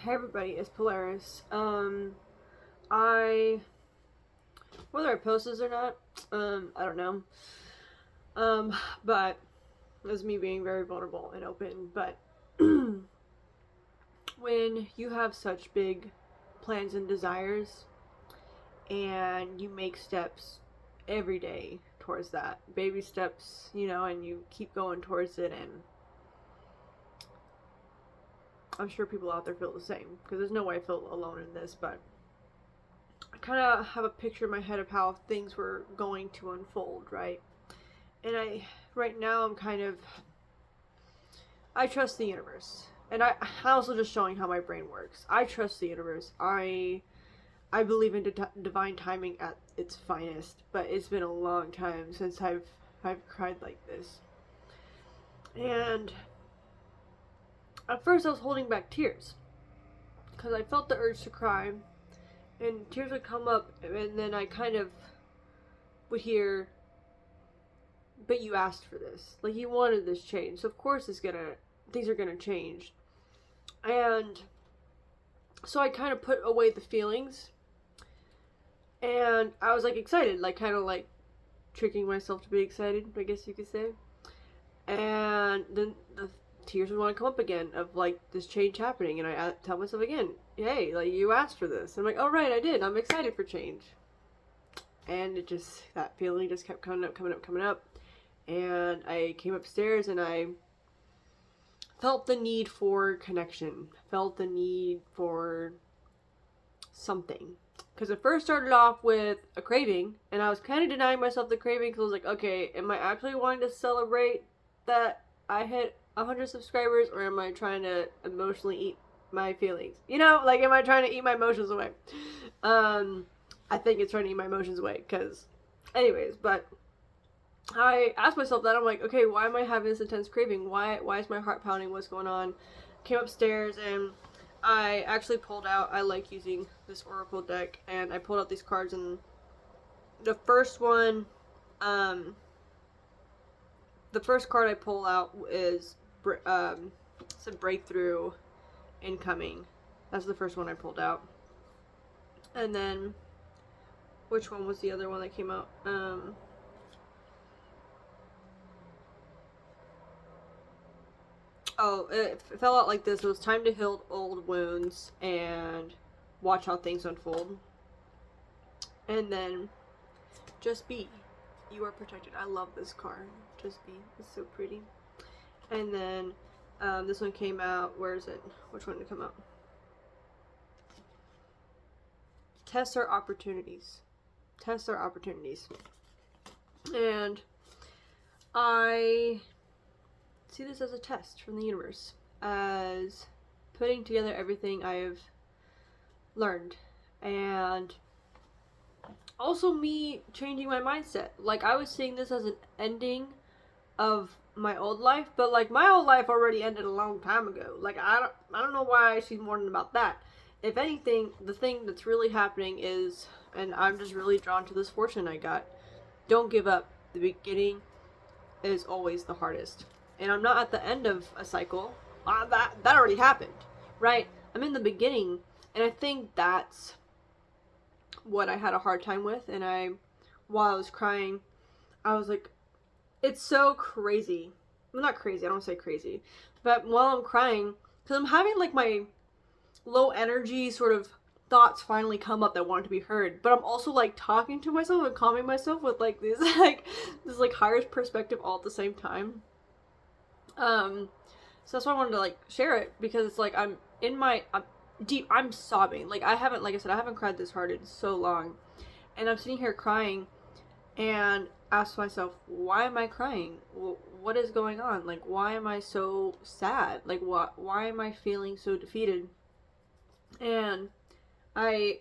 Hey everybody, it's Polaris. I whether I post this or not, I don't know. Um, but that's me being very vulnerable and open. But when you have such big plans and desires, and you make steps every day towards that, baby steps, and you keep going towards it, and I'm sure people out there feel the same because there's no way I feel alone in this, but I kind of have a picture in my head of how things were going to unfold, right? And right now, I trust the universe. And I'm also just showing how my brain works. I trust the universe. I believe in divine timing at its finest, but it's been a long time since I've cried like this. And at first I was holding back tears because I felt the urge to cry, and tears would come up, and then I kind of would hear, but you asked for this, like you wanted this change, so of course things are gonna change. And so I kind of put away the feelings, and I was like excited, like kind of like tricking myself to be excited, I guess you could say. And then the tears would want to come up again of like this change happening, and I tell myself again, hey, like you asked for this. I'm like, all right, I did, I'm excited for change. And that feeling just kept coming up. And I came upstairs, and I felt the need for connection, felt the need for something. Because it first started off with a craving, and I was kind of denying myself the craving because I was like, okay, am I actually wanting to celebrate that I hit 100 subscribers, or am I trying to emotionally eat my feelings? Like, am I trying to eat my emotions away? I think it's trying to eat my emotions away, because, anyways, but I asked myself that. I'm like, okay, why am I having this intense craving? Why is my heart pounding? What's going on? Came upstairs, and I actually pulled out, I like using this Oracle deck, and I pulled out these cards, and the first one, the first card I pull out is it's a breakthrough incoming. That's the first one I pulled out. And then, which one was the other one that came out? It fell out like this. It was time to heal old wounds and watch how things unfold. And then, just be. You are protected. I love this card. Just be. It's so pretty. And then, this one came out. Where is it? Which one did it come out? Tests our opportunities. Tests our opportunities. And I see this as a test from the universe, as putting together everything I've learned, and also me changing my mindset. Like, I was seeing this as an ending of my old life, but like my old life already ended a long time ago. Like, I don't know why she's mourning about that. If anything, the thing that's really happening is, and I'm just really drawn to this fortune I got, don't give up. The beginning is always the hardest. And I'm not at the end of a cycle. That already happened, right? I'm in the beginning, and I think that's what I had a hard time with. And while I was crying, I was like, it's so crazy. Well, not crazy, I don't say crazy. But while I'm crying, because I'm having like my low energy sort of thoughts finally come up that want to be heard, but I'm also like talking to myself and calming myself with like this like higher perspective all at the same time. So that's why I wanted to like share it, because it's like I'm deep, I'm sobbing. Like, I haven't cried this hard in so long, and I'm sitting here crying and ask myself, why am I crying? What is going on? Like, why am I so sad? Like, why am I feeling so defeated? And I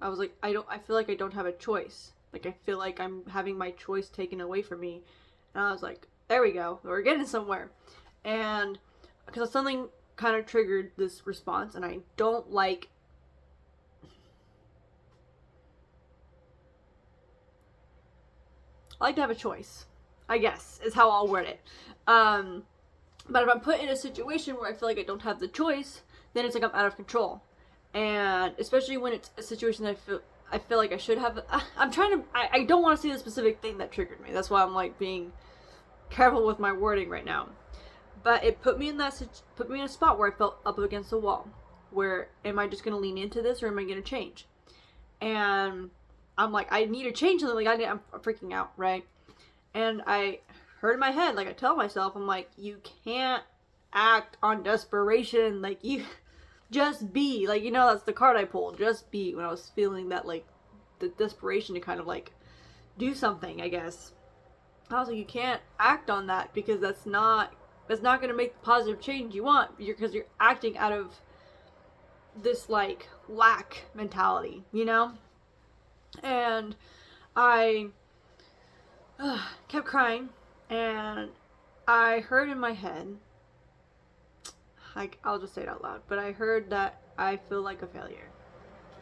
was like, I feel like I don't have a choice. Like, I feel like I'm having my choice taken away from me. And I was like, there we go, we're getting somewhere. And because something kind of triggered this response, and I don't like, I like to have a choice, I guess, is how I'll word it. But if I'm put in a situation where I feel like I don't have the choice, then it's like I'm out of control. And especially when it's a situation that I feel like I should have. I don't want to see the specific thing that triggered me. That's why I'm like being careful with my wording right now. But it put me in a spot where I felt up against the wall. Where am I just gonna lean into this, or am I gonna change? And I'm like, I need to change something. Like I'm freaking out, right? And I heard in my head, like I tell myself, I'm like, you can't act on desperation. Like you just be. Like, that's the card I pulled. Just be. When I was feeling that, like, the desperation to kind of like do something, I guess. I was like, you can't act on that because that's not going to make the positive change you want, because you're acting out of this like lack mentality, and I kept crying, and I heard in my head, like, I'll just say it out loud, but I heard that I feel like a failure.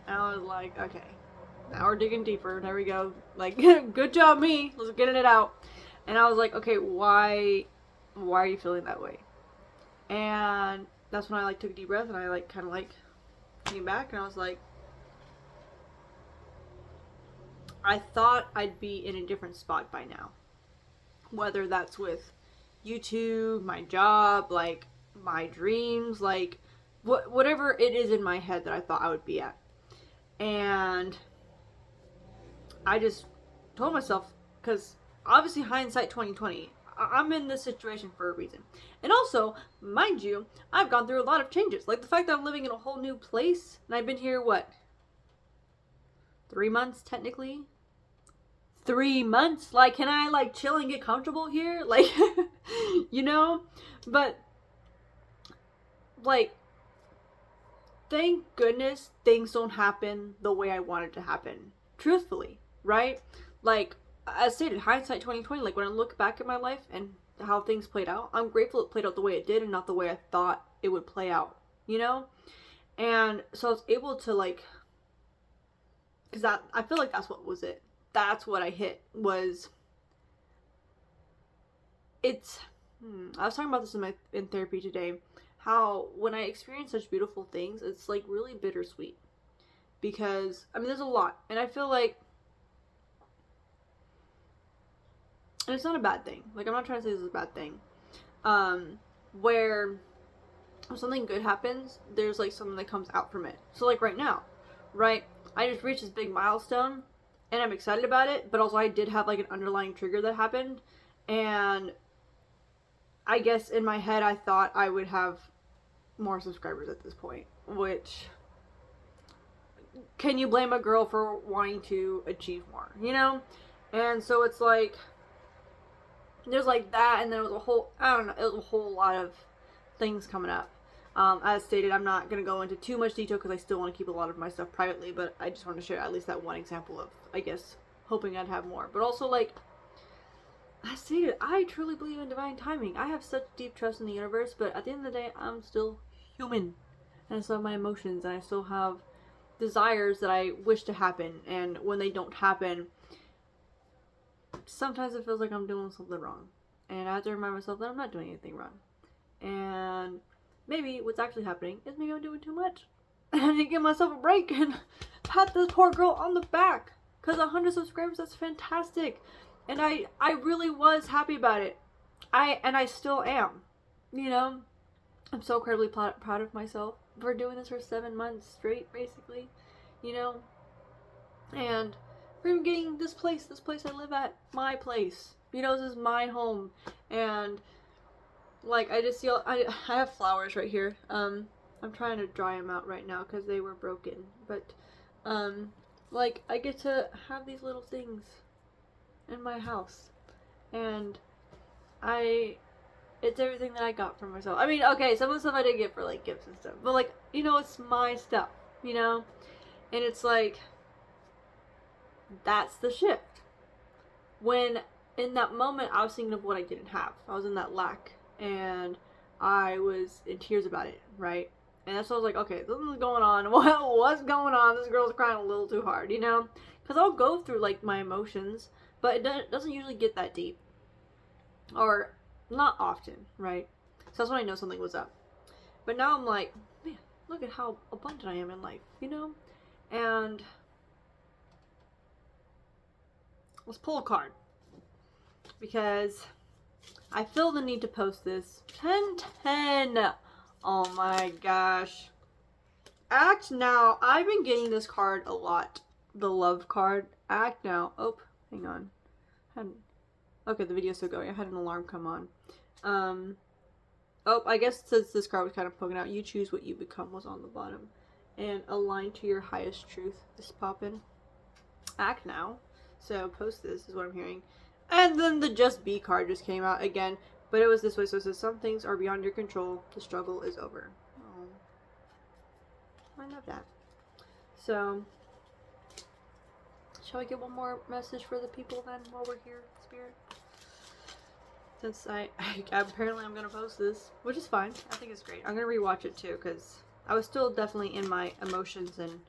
And I was like, okay, now we're digging deeper. There we go. Like, good job, me. Let's get it out. And I was like, okay, why are you feeling that way? And that's when I like took a deep breath, and I like kind of like came back, and I was like, I thought I'd be in a different spot by now. Whether that's with YouTube, my job, like my dreams, like whatever it is in my head that I thought I would be at. And I just told myself, because obviously hindsight 2020, I'm in this situation for a reason. And also, mind you, I've gone through a lot of changes. Like the fact that I'm living in a whole new place, and I've been here, 3 months technically? 3 months? Like, can I like chill and get comfortable here? Like, But, like, thank goodness things don't happen the way I want it to happen. Truthfully, right? Like, as stated, hindsight 2020, like when I look back at my life and how things played out, I'm grateful it played out the way it did and not the way I thought it would play out, And so I was able to like, because I feel like that's what was it. That's what I hit was, I was talking about this in therapy today, how when I experience such beautiful things, it's like really bittersweet. Because, there's a lot, and I feel like, and it's not a bad thing. Like, I'm not trying to say this is a bad thing. Where if something good happens, there's like something that comes out from it. So like right now, right? I just reached this big milestone, and I'm excited about it, but also I did have like an underlying trigger that happened, and I guess in my head I thought I would have more subscribers at this point, which, can you blame a girl for wanting to achieve more, And so it's like, there's like that, and then it was a whole lot of things coming up. As stated, I'm not going to go into too much detail because I still want to keep a lot of my stuff privately, but I just want to share at least that one example of, I guess, hoping I'd have more. But also, like, as stated, I truly believe in divine timing. I have such deep trust in the universe, but at the end of the day, I'm still human. And I still have my emotions, and I still have desires that I wish to happen, and when they don't happen, sometimes it feels like I'm doing something wrong, and I have to remind myself that I'm not doing anything wrong. And maybe what's actually happening is maybe I'm doing too much, and I need to give myself a break and pat this poor girl on the back, because 100 subscribers, that's fantastic, and I really was happy about it. I still am, I'm so incredibly proud of myself for doing this for 7 months straight, basically, and for getting this place I live at, my place, this is my home. And like, I just feel, I have flowers right here, I'm trying to dry them out right now because they were broken, but like, I get to have these little things in my house, and it's everything that I got for myself. Okay, some of the stuff I did get for like gifts and stuff, but like, it's my stuff, and it's like, that's the shift. When in that moment I was thinking of what I didn't have, I was in that lack, and I was in tears about it, right? And that's why I was like, okay, something's going on. What's going on? This girl's crying a little too hard, because I'll go through like my emotions, but it doesn't usually get that deep, or not often, right? So that's when I know something was up. But now I'm like, man, look at how abundant I am in life, you know? And let's pull a card because I feel the need to post this. 1010. Oh my gosh. Act now. I've been getting this card a lot. The love card. Act now. Oh, hang on. Okay, the video's still going. I had an alarm come on. Oh, I guess since this card was kind of poking out, you choose what you become was on the bottom. And align to your highest truth. This poppin'. Act now. So post this is what I'm hearing. And then the Just Be card just came out again. But it was this way. So it says some things are beyond your control. The struggle is over. Oh, I love that. So, shall I get one more message for the people then while we're here, Spirit? Since apparently I'm gonna post this, which is fine. I think it's great. I'm gonna rewatch it too because I was still definitely in my emotions and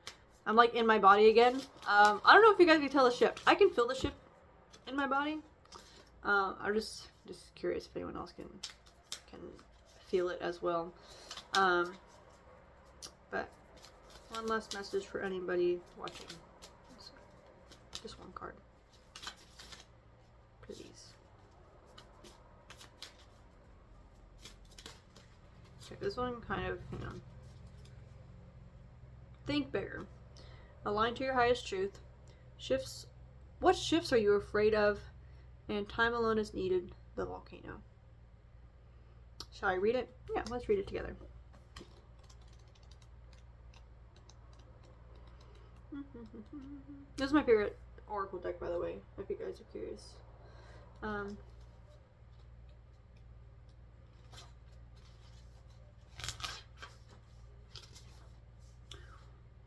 I'm like in my body again. I don't know if you guys can tell the shift. I can feel the shift in my body. I'm just curious if anyone else can feel it as well. But one last message for anybody watching. Just one card, please. Okay, this one kind of, hang on. Think bigger. Align to your highest truth. Shifts. What shifts are you afraid of? And time alone is needed. The volcano. Shall I read it? Yeah, let's read it together. This is my favorite Oracle deck, by the way, if you guys are curious.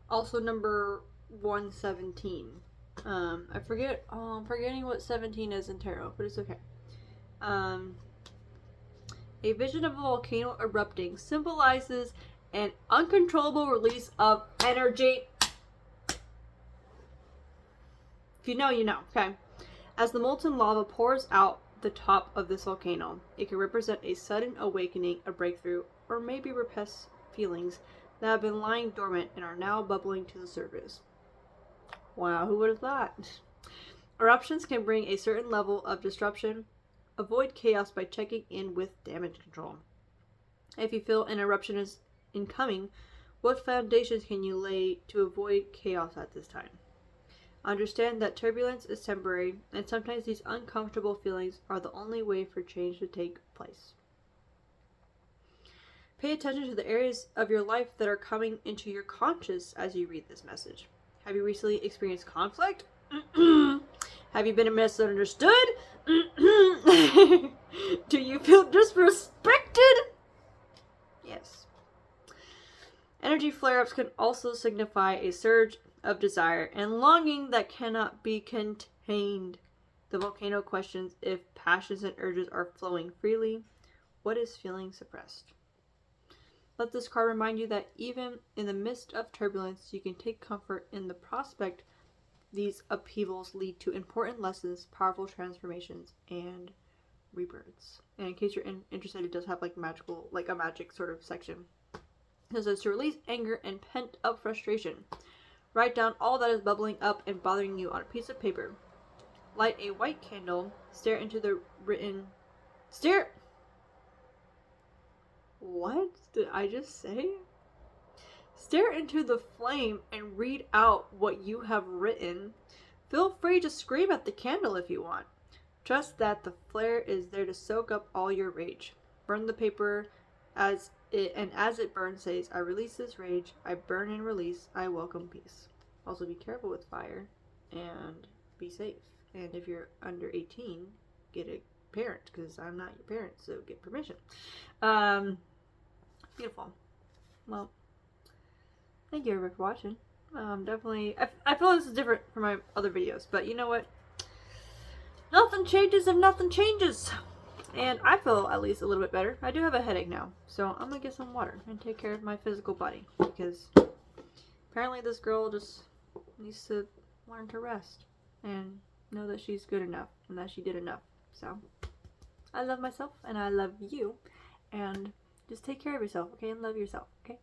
Also number 117. I'm forgetting what 17 is in tarot, but it's okay. A vision of a volcano erupting symbolizes an uncontrollable release of energy. If you know, you know, okay? As the molten lava pours out the top of this volcano, it can represent a sudden awakening, a breakthrough, or maybe repressed feelings that have been lying dormant and are now bubbling to the surface. Wow, who would have thought? Eruptions can bring a certain level of disruption. Avoid chaos by checking in with damage control. If you feel an eruption is incoming, what foundations can you lay to avoid chaos at this time? Understand that turbulence is temporary, and sometimes these uncomfortable feelings are the only way for change to take place. Pay attention to the areas of your life that are coming into your conscious as you read this message. Have you recently experienced conflict? Have you been misunderstood? Do you feel disrespected? Yes. Energy flare-ups can also signify a surge of desire and longing that cannot be contained. The volcano questions if passions and urges are flowing freely. What is feeling suppressed? Let this card remind you that even in the midst of turbulence, you can take comfort in the prospect these upheavals lead to important lessons, powerful transformations, and rebirths. And in case you're interested, it does have like a magic sort of section. It says to release anger and pent up frustration. Write down all that is bubbling up and bothering you on a piece of paper. Light a white candle. Stare into the written. What did I just say? Stare into the flame and read out what you have written. Feel free to scream at the candle if you want. Trust that the flare is there to soak up all your rage. Burn the paper as it burns says, I release this rage, I burn and release, I welcome peace. Also be careful with fire and be safe. And if you're under 18, get a parent because I'm not your parent, so get permission. Beautiful. Well, thank you everybody for watching. Definitely, I feel this is different from my other videos, but you know what? Nothing changes if nothing changes. And I feel at least a little bit better. I do have a headache now, so I'm gonna get some water and take care of my physical body because apparently this girl just needs to learn to rest and know that she's good enough and that she did enough. So I love myself and I love you, and just take care of yourself, okay? And love yourself, okay?